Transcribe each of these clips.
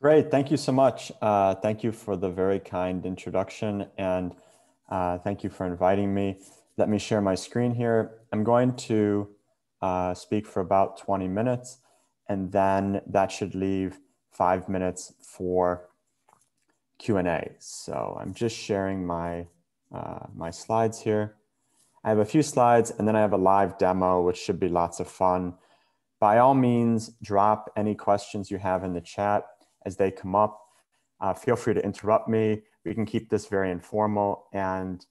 Great, thank you so much. Thank you for the very kind introduction, and thank you for inviting me. Let me share my screen here. I'm going to speak for about 20 minutes, and then that should leave 5 minutes for Q&A. So I'm just sharing my, my slides here. I have a few slides, and then I have a live demo, which should be lots of fun. By all means, drop any questions you have in the chat as they come up. Feel free to interrupt me. We can keep this very informal, and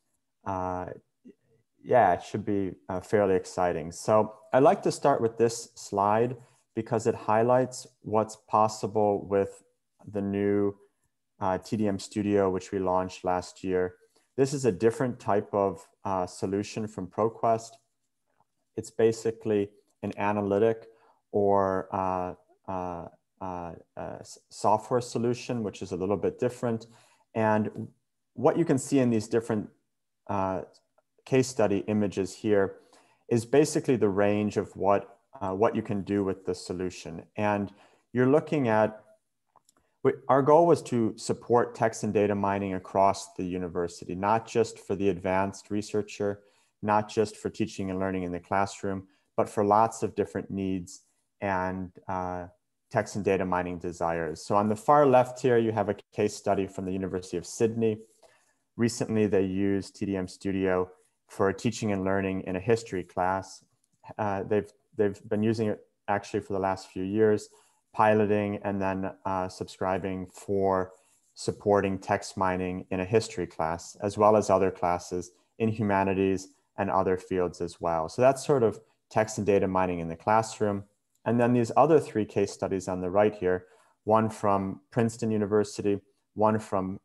yeah, it should be fairly exciting. So I'd like to start with this slide because it highlights what's possible with the new TDM Studio, which we launched last year. This is a different type of solution from ProQuest. It's basically an analytic or software solution, which is a little bit different. And what you can see in these different case study images here is basically the range of what you can do with the solution. And you're looking at, our goal was to support text and data mining across the university, not just for the advanced researcher, not just for teaching and learning in the classroom, but for lots of different needs and text and data mining desires. So on the far left here, you have a case study from the University of Sydney. Recently, they used TDM Studio for teaching and learning in a history class. They've been using it actually for the last few years, piloting and then subscribing for supporting text mining in a history class, as well as other classes in humanities and other fields as well. So that's sort of text and data mining in the classroom. And then these other three case studies on the right here, one from Princeton University, one from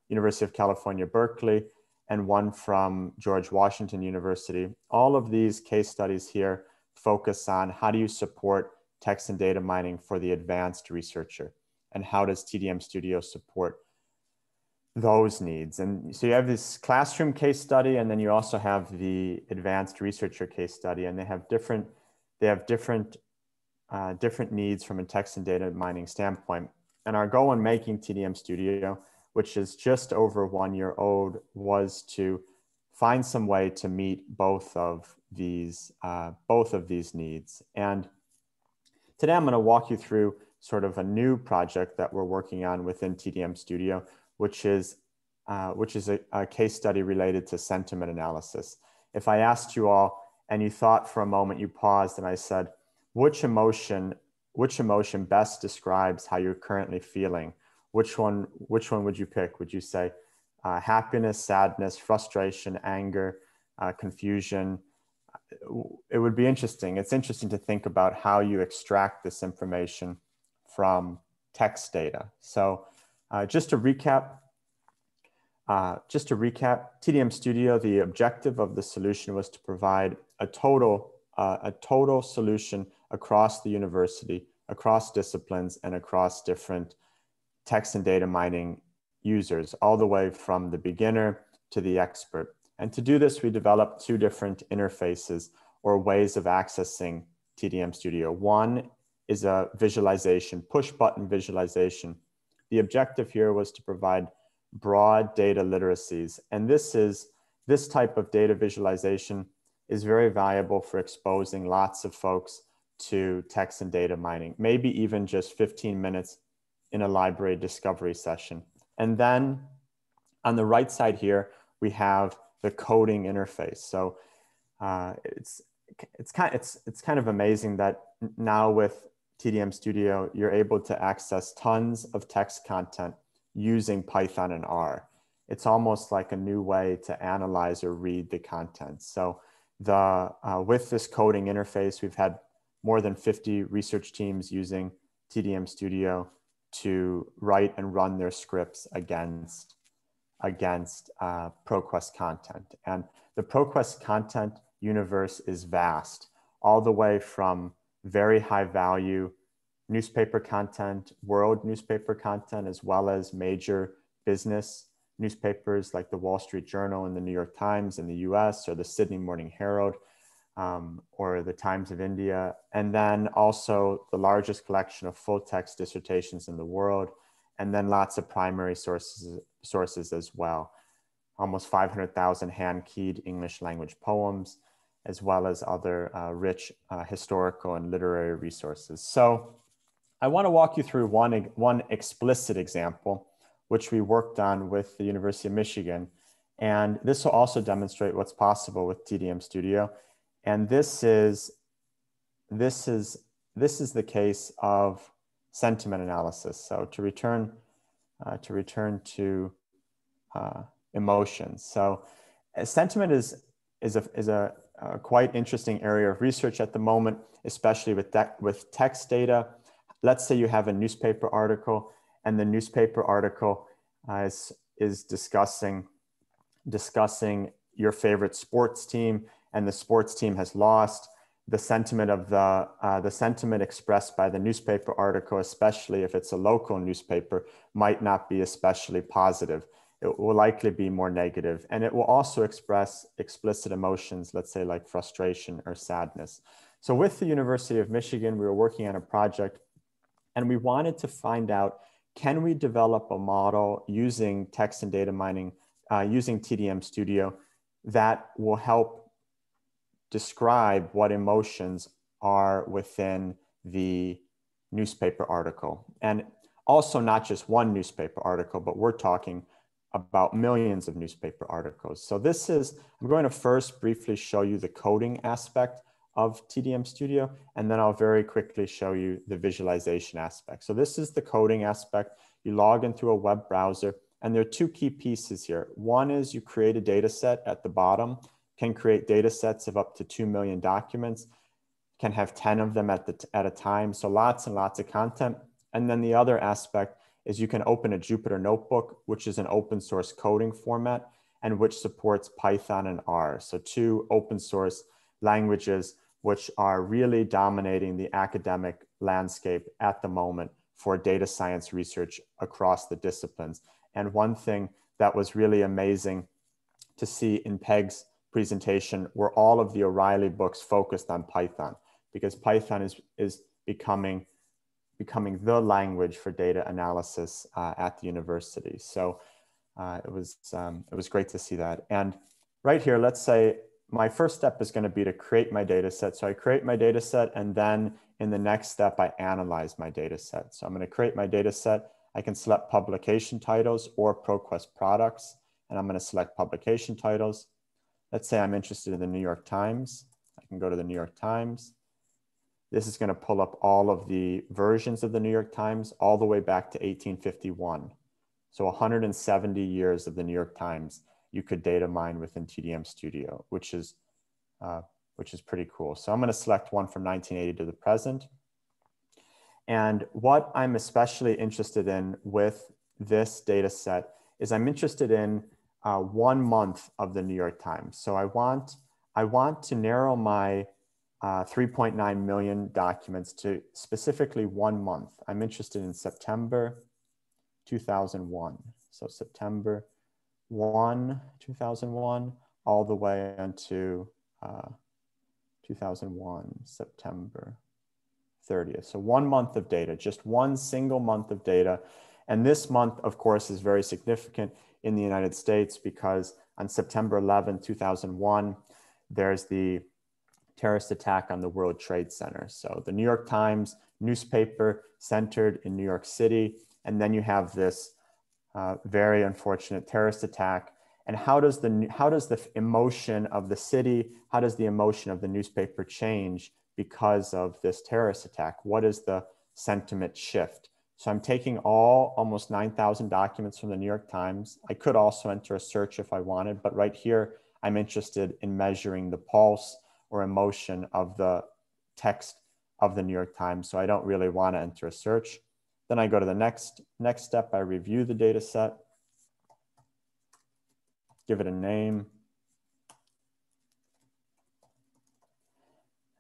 University of California, Berkeley, and one from George Washington University. All of these case studies here focus on how do you support text and data mining for the advanced researcher, and how does TDM Studio support those needs. And so you have this classroom case study, and then you also have the advanced researcher case study, and they have different needs from a text and data mining standpoint. And our goal in making TDM Studio, which is just over 1 year old, was to find some way to meet both of these needs. And today I'm going to walk you through sort of a new project that we're working on within TDM Studio, which is a case study related to sentiment analysis. If I asked you all and you thought for a moment, you paused and I said, which emotion best describes how you're currently feeling? Which one would you pick? Would you say happiness, sadness, frustration, anger, confusion? It would be interesting. It's interesting to think about how you extract this information from text data. So just to recap, TDM Studio, the objective of the solution was to provide a total solution across the university, across disciplines, and across different text and data mining users, all the way from the beginner to the expert. And to do this, we developed two different interfaces or ways of accessing TDM Studio. One is a visualization, push button visualization. The objective here was to provide broad data literacies. And this type of data visualization is very valuable for exposing lots of folks to text and data mining, maybe even just 15 minutes in a library discovery session. And then on the right side here, we have the coding interface. So it's kind of amazing that now with TDM Studio, you're able to access tons of text content using Python and R. It's almost like a new way to analyze or read the content. So with this coding interface, we've had more than 50 research teams using TDM Studio to write and run their scripts against ProQuest content. And the ProQuest content universe is vast, all the way from very high value newspaper content, world newspaper content, as well as major business newspapers like the Wall Street Journal and the New York Times in the US, or the Sydney Morning Herald, or the Times of India. And then also the largest collection of full text dissertations in the world, and then lots of primary sources as well. Almost 500,000 hand-keyed English language poems, as well as other rich historical and literary resources. So I want to walk you through one explicit example, which we worked on with the University of Michigan. And this will also demonstrate what's possible with TDM Studio. And this is the case of sentiment analysis. So to return to emotions. So sentiment is a quite interesting area of research at the moment, especially with text data. Let's say you have a newspaper article, and the newspaper article is discussing your favorite sports team, and the sports team has lost. The sentiment of the sentiment expressed by the newspaper article, especially if it's a local newspaper, might not be especially positive. It will likely be more negative, and it will also express explicit emotions, let's say like frustration or sadness. So with the University of Michigan, we were working on a project, and we wanted to find out, can we develop a model using text and data mining, using TDM Studio, that will help describe what emotions are within the newspaper article. And also not just one newspaper article, but we're talking about millions of newspaper articles. So I'm going to first briefly show you the coding aspect of TDM Studio, and then I'll very quickly show you the visualization aspect. So this is the coding aspect. You log in through a web browser, and there are two key pieces here. One is you create a data set at the bottom, can create data sets of up to 2 million documents, can have 10 of them at a time. So lots and lots of content. And then the other aspect is you can open a Jupyter Notebook, which is an open source coding format and which supports Python and R. So two open source languages which are really dominating the academic landscape at the moment for data science research across the disciplines. And one thing that was really amazing to see in Peg's presentation were all of the O'Reilly books focused on Python, because Python is becoming the language for data analysis at the university. So it was great to see that. And right here, let's say my first step is going to be to create my data set. So I create my data set, and then in the next step, I analyze my data set. So I'm going to create my data set. I can select publication titles or ProQuest products, and I'm going to select publication titles. Let's say I'm interested in the New York Times. I can go to the New York Times. This is going to pull up all of the versions of the New York Times all the way back to 1851. So 170 years of the New York Times you could data mine within TDM Studio, which is pretty cool. So I'm going to select one from 1980 to the present. And what I'm especially interested in with this data set is I'm interested in 1 month of the New York Times. So I want to narrow my 3.9 million documents to specifically 1 month. I'm interested in September 2001. So September 1, 2001, all the way into 2001, September 30th. So 1 month of data, just one single month of data. And this month, of course, is very significant in the United States because on September 11, 2001, there's the terrorist attack on the World Trade Center. So the New York Times newspaper centered in New York City. And then you have this very unfortunate terrorist attack. And how does the emotion of the city, how does the emotion of the newspaper change because of this terrorist attack? What is the sentiment shift? So I'm taking almost 9,000 documents from the New York Times. I could also enter a search if I wanted, but right here, I'm interested in measuring the pulse or emotion of the text of the New York Times. So I don't really want to enter a search. Then I go to the next step. I review the data set, give it a name,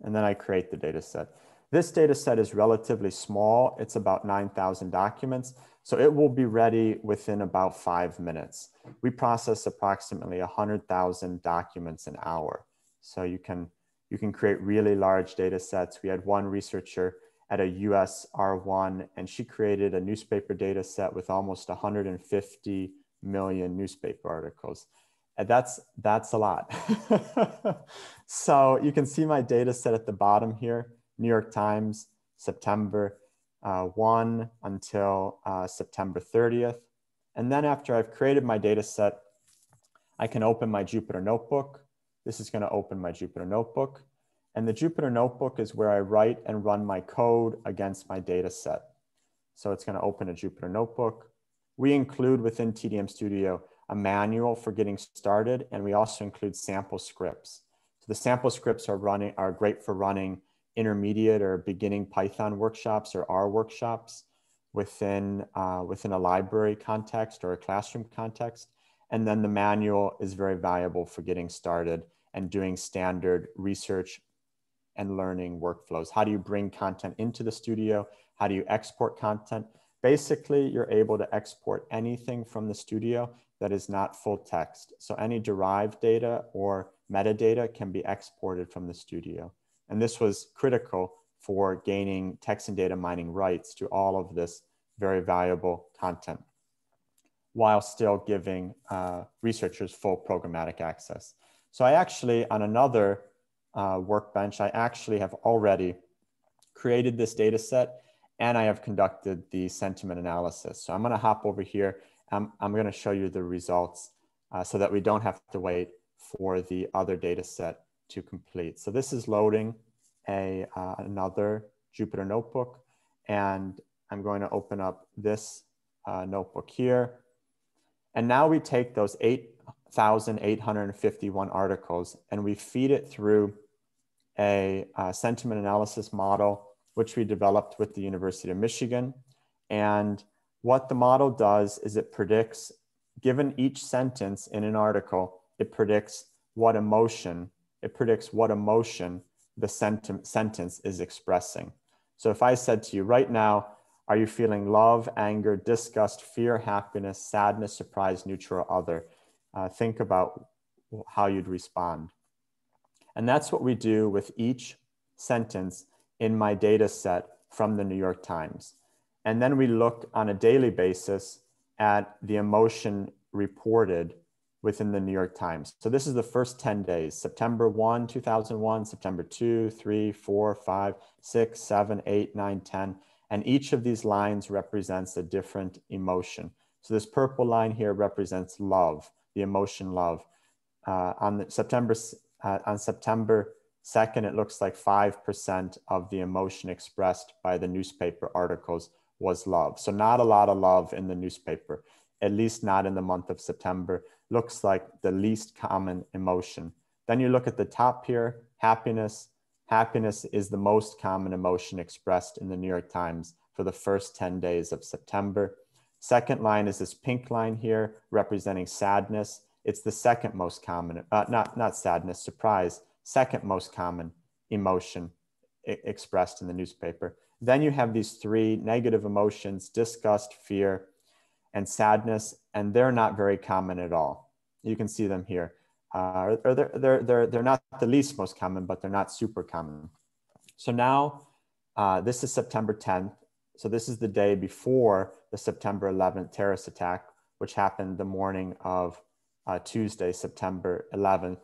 and then I create the data set. This data set is relatively small. It's about 9,000 documents. So it will be ready within about 5 minutes. We process approximately 100,000 documents an hour. So you can create really large data sets. We had one researcher at a US R1, and she created a newspaper data set with almost 150 million newspaper articles. And that's a lot. So you can see my data set at the bottom here, New York Times, September 1 until September 30th. And then after I've created my data set, I can open my Jupyter Notebook. This is going to open my Jupyter Notebook. And the Jupyter Notebook is where I write and run my code against my data set. So it's going to open a Jupyter Notebook. We include within TDM Studio a manual for getting started, and we also include sample scripts. So the sample scripts are great for running intermediate or beginning Python workshops or R workshops within a library context or a classroom context. And then the manual is very valuable for getting started and doing standard research and learning workflows. How do you bring content into the studio? How do you export content? Basically, you're able to export anything from the studio that is not full text. So any derived data or metadata can be exported from the studio. And this was critical for gaining text and data mining rights to all of this very valuable content, while still giving researchers full programmatic access. So I actually, on another workbench, I actually have already created this data set, and I have conducted the sentiment analysis. So I'm going to hop over here. I'm going to show you the results so that we don't have to wait for the other data set to complete. So this is loading another Jupyter Notebook, and I'm going to open up this notebook here. And now we take those 8,851 articles and we feed it through a sentiment analysis model, which we developed with the University of Michigan. And what the model does is it predicts, given each sentence in an article, it predicts what emotion the sentence is expressing. So if I said to you right now, are you feeling love, anger, disgust, fear, happiness, sadness, surprise, neutral, or other? Think about how you'd respond. And that's what we do with each sentence in my data set from the New York Times. And then we look on a daily basis at the emotion reported within the New York Times. So this is the first 10 days, September 1, 2001, September 2, 3, 4, 5, 6, 7, 8, 9, 10. And each of these lines represents a different emotion. So this purple line here represents love, the emotion love. On September 2nd, it looks like 5% of the emotion expressed by the newspaper articles was love. So not a lot of love in the newspaper, at least not in the month of September. Looks like the least common emotion. Then you look at the top here, happiness. Happiness is the most common emotion expressed in the New York Times for the first 10 days of September. Second line is this pink line here representing sadness. It's the second most common, not sadness, surprise, second most common emotion expressed in the newspaper. Then you have these three negative emotions, disgust, fear, and sadness, and they're not very common at all. You can see them here. They're not the least most common, but they're not super common. So now this is September 10th. So this is the day before the September 11th terrorist attack, which happened the morning of Tuesday, September 11th.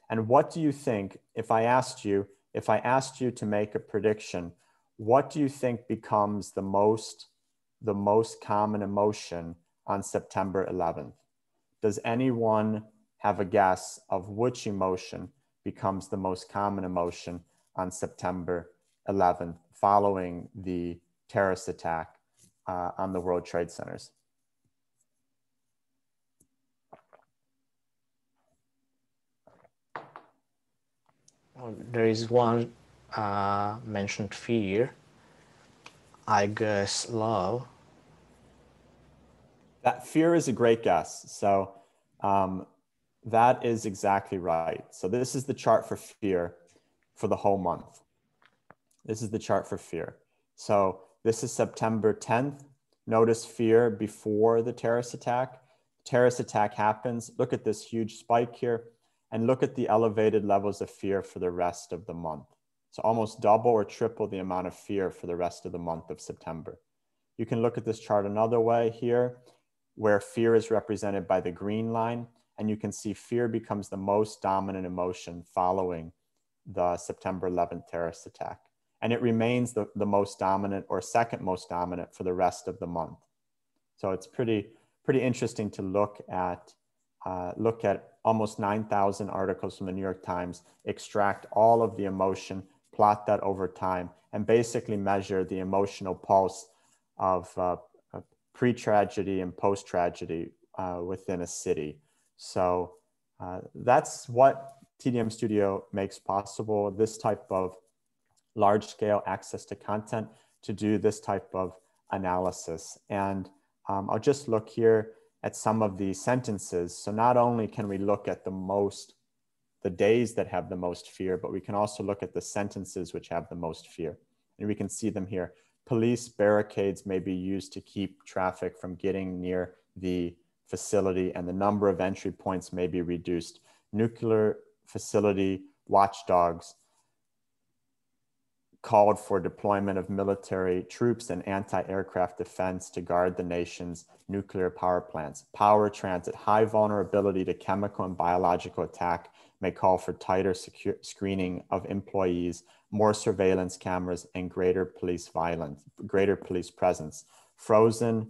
And what do you think, if I asked you to make a prediction, what do you think becomes the most common emotion on September 11th? Does anyone have a guess of which emotion becomes the most common emotion on September 11th following the terrorist attack on the World Trade Centers? There is one mentioned fear. I guess love. That fear is a great guess. So that is exactly right. So this is the chart for fear for the whole month. This is the chart for fear. So this is September 10th. Notice fear before the terrorist attack. Terrorist attack happens. Look at this huge spike here and look at the elevated levels of fear for the rest of the month. So almost double or triple the amount of fear for the rest of the month of September. You can look at this chart another way here, where fear is represented by the green line, and you can see fear becomes the most dominant emotion following the September 11th terrorist attack. And it remains the most dominant or second most dominant for the rest of the month. So it's pretty interesting to look at almost 9,000 articles from the New York Times, extract all of the emotion, plot that over time, and basically measure the emotional pulse of pre-tragedy and post-tragedy within a city. So that's what TDM Studio makes possible, this type of large-scale access to content to do this type of analysis. And I'll just look here at some of the sentences. So not only can we look at the days that have the most fear, but we can also look at the sentences which have the most fear. And we can see them here. Police barricades may be used to keep traffic from getting near the facility, and the number of entry points may be reduced. Nuclear facility watchdogs called for deployment of military troops and anti-aircraft defense to guard the nation's nuclear power plants. Power transit, high vulnerability to chemical and biological attack may call for tighter screening of employees, more surveillance cameras, and greater police presence. Frozen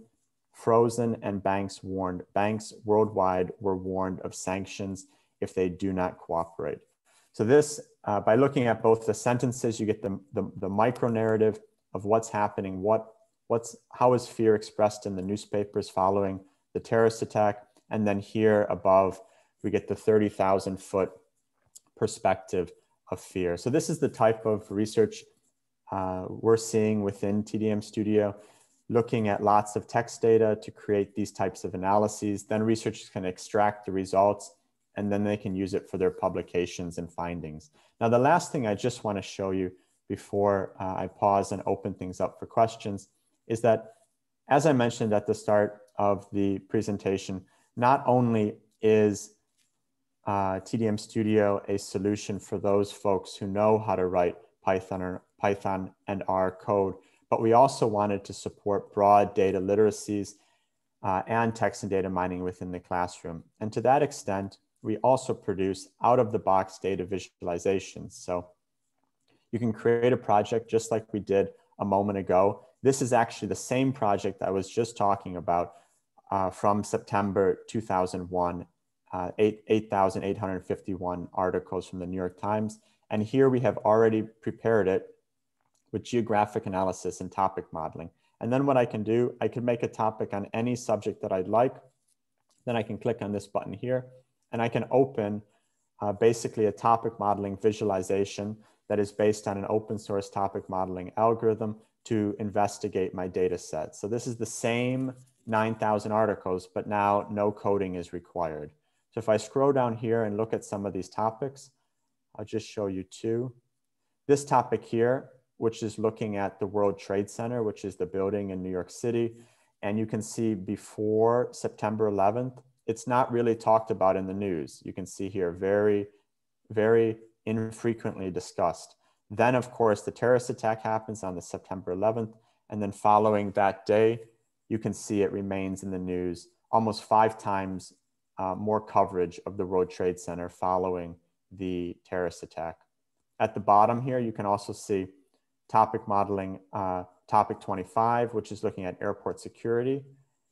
and banks warned. Banks worldwide were warned of sanctions if they do not cooperate. So this, by looking at both the sentences, you get the micro narrative of what's happening, how is fear expressed in the newspapers following the terrorist attack, and then here above, we get the 30,000-foot perspective of fear. So this is the type of research we're seeing within TDM Studio, looking at lots of text data to create these types of analyses. Then researchers can extract the results, and then they can use it for their publications and findings. Now, the last thing I just want to show you before I pause and open things up for questions is that, as I mentioned at the start of the presentation, not only is TDM Studio a solution for those folks who know how to write Python and R code, but we also wanted to support broad data literacies and text and data mining within the classroom. And to that extent, we also produce out-of-the-box data visualizations. So you can create a project just like we did a moment ago. This is actually the same project I was just talking about from September 2001, 8,851 articles from the New York Times. And here we have already prepared it with geographic analysis and topic modeling. And then what I can do, I can make a topic on any subject that I'd like. Then I can click on this button here, and I can open basically a topic modeling visualization that is based on an open source topic modeling algorithm to investigate my data set. So this is the same 9,000 articles, but now no coding is required. So if I scroll down here and look at some of these topics, I'll just show you two. This topic here, which is looking at the World Trade Center, which is the building in New York City. And you can see before September 11th, it's not really talked about in the news. You can see here very, very infrequently discussed. Then, of course, the terrorist attack happens on the September 11th. And then following that day, you can see it remains in the news, almost 5 times more coverage of the World Trade Center following the terrorist attack. At the bottom here, you can also see topic modeling, topic 25, which is looking at airport security.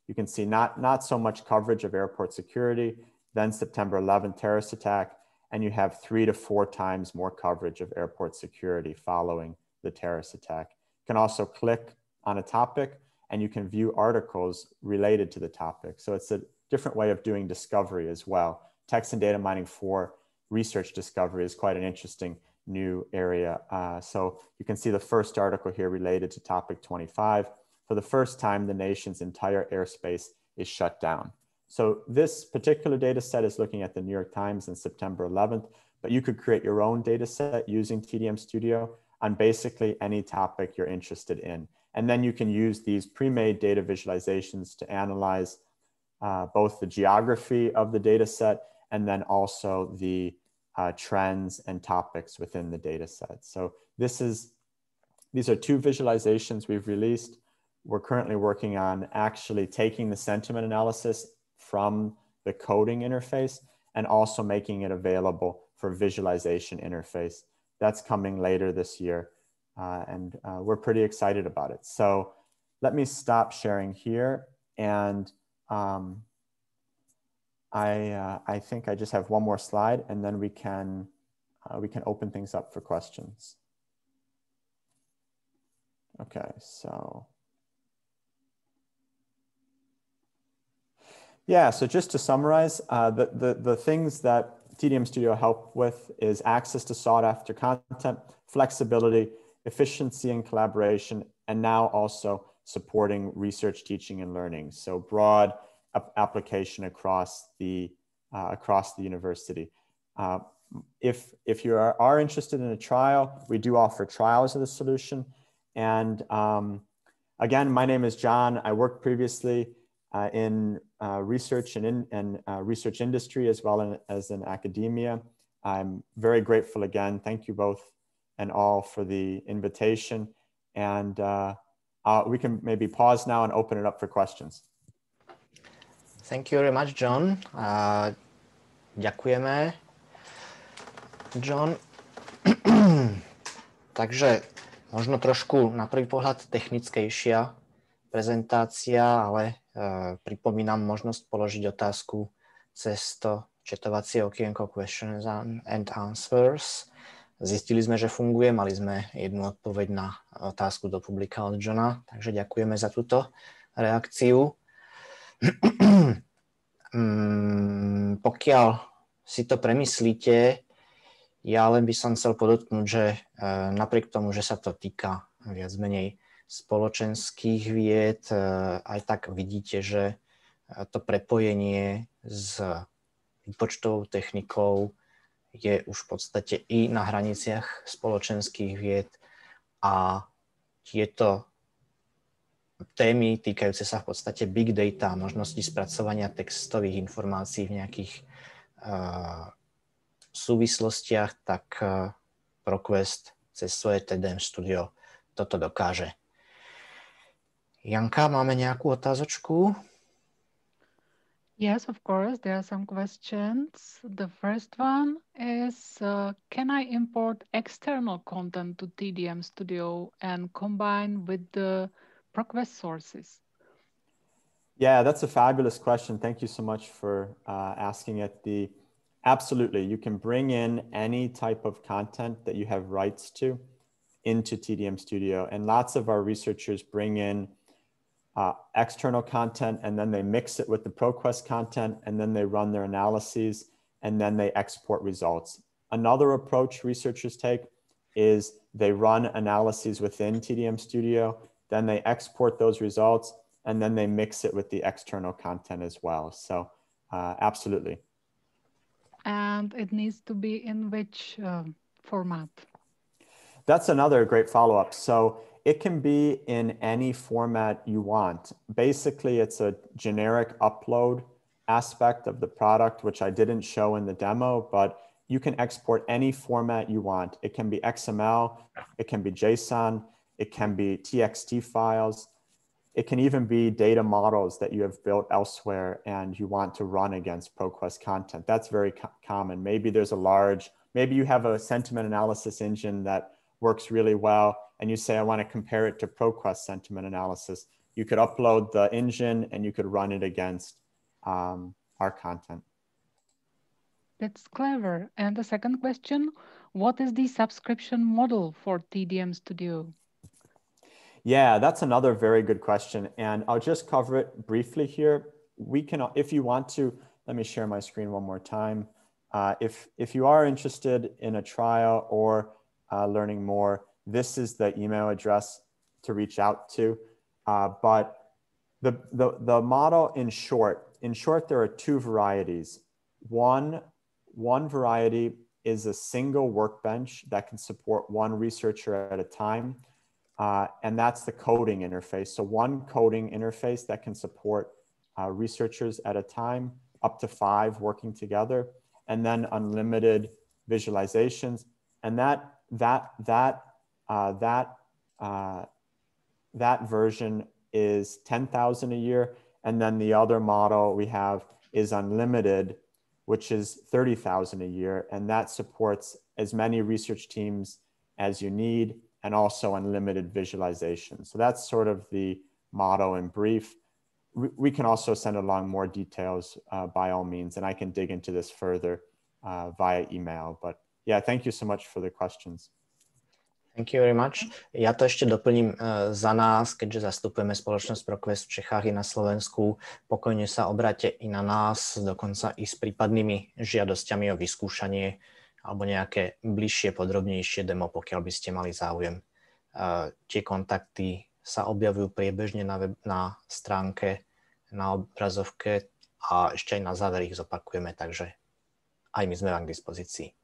You can see not so much coverage of airport security, then September 11th terrorist attack, and you have 3 to 4 times more coverage of airport security following the terrorist attack. You can also click on a topic and you can view articles related to the topic. So it's a different way of doing discovery as well. Text and data mining for research discovery is quite an interesting new area. So you can see the first article here related to topic 25. For the first time, the nation's entire airspace is shut down. So this particular data set is looking at the New York Times on September 11th, but you could create your own data set using TDM Studio on basically any topic you're interested in. And then you can use these pre-made data visualizations to analyze both the geography of the data set and then also the trends and topics within the data set. So these are two visualizations we've released. We're currently working on actually taking the sentiment analysis from the coding interface and also making it available for visualization interface. That's coming later this year, and we're pretty excited about it. So let me stop sharing here, and I think I just have one more slide, and then we can open things up for questions. Okay, so yeah, so just to summarize, the things that TDM Studio help with is access to sought after content, flexibility, efficiency and collaboration, and now also supporting research, teaching, and learning. So broad application across the university. If you are interested in a trial, we do offer trials of the solution. And again, my name is John. I worked previously in research and research industry as well as in academia. I'm very grateful again. Thank you both and all for the invitation. And we can maybe pause now and open it up for questions. Thank you very much, John. Ďakujeme, John. Takže možno trošku na prvý pohľad technickejšia prezentácia, ale pripomínam možnosť položiť otázku cez to četovacie okienko Questions and Answers. Zistili sme, že funguje, mali sme jednu odpoveď na otázku do publika od Johna, takže ďakujeme za túto reakciu. Pokiaľ si to premyslíte, ja len by som chcel podotknúť, že napriek tomu, že sa to týka viac menej spoločenských vied, aj tak vidíte, že to prepojenie s výpočtovou technikou je už v podstate i na hraniciach spoločenských vied a tieto témy týkajúce sa v podstate big data, možnosti spracovania textových informácií v nejakých súvislostiach, tak ProQuest cez svoje TDM Studio toto dokáže. Janka, máme nejakú otázočku? Yes, of course, there are some questions. The first one is, can I import external content to TDM Studio and combine with the ProQuest sources? Yeah, that's a fabulous question. Thank you so much for asking it. Absolutely, you can bring in any type of content that you have rights to into TDM Studio. And lots of our researchers bring in external content, and then they mix it with the ProQuest content, and then they run their analyses, and then they export results. Another approach researchers take is they run analyses within TDM Studio, then they export those results, and then they mix it with the external content as well. So absolutely. And it needs to be in which format? That's another great follow-up. So it can be in any format you want. Basically, it's a generic upload aspect of the product, which I didn't show in the demo, but you can export any format you want. It can be XML, it can be JSON, it can be TXT files. It can even be data models that you have built elsewhere and you want to run against ProQuest content. That's very common. Maybe maybe you have a sentiment analysis engine that works really well, and you say, I want to compare it to ProQuest sentiment analysis. You could upload the engine and you could run it against our content. That's clever. And the second question, what is the subscription model for TDM Studio? Yeah, that's another very good question. And I'll just cover it briefly here. We can, if you want to, let me share my screen one more time. If you are interested in a trial or learning more, this is the email address to reach out to. But the model in short, there are two varieties. One variety is a single workbench that can support one researcher at a time. And that's the coding interface. So one coding interface that can support researchers at a time, up to 5 working together, and then unlimited visualizations, and that version is 10,000 a year, and then the other model we have is unlimited, which is 30,000 a year, and that supports as many research teams as you need, and also unlimited visualization. So that's sort of the model in brief. We can also send along more details by all means, and I can dig into this further via email. But yeah, thank you so much for the questions. Thank you very much. Ja to ešte doplním za nás, keďže zastupujeme spoločnosť ProQuest v Čechách i na Slovensku. Pokojne sa obráťte i na nás, dokonca i s prípadnými žiadosťami o vyskúšanie alebo nejaké bližšie, podrobnejšie demo, pokiaľ by ste mali záujem. Tie kontakty sa objavujú priebežne na stránke, na obrazovke a ešte aj na záver ich zopakujeme, takže aj my sme vám k dispozícii.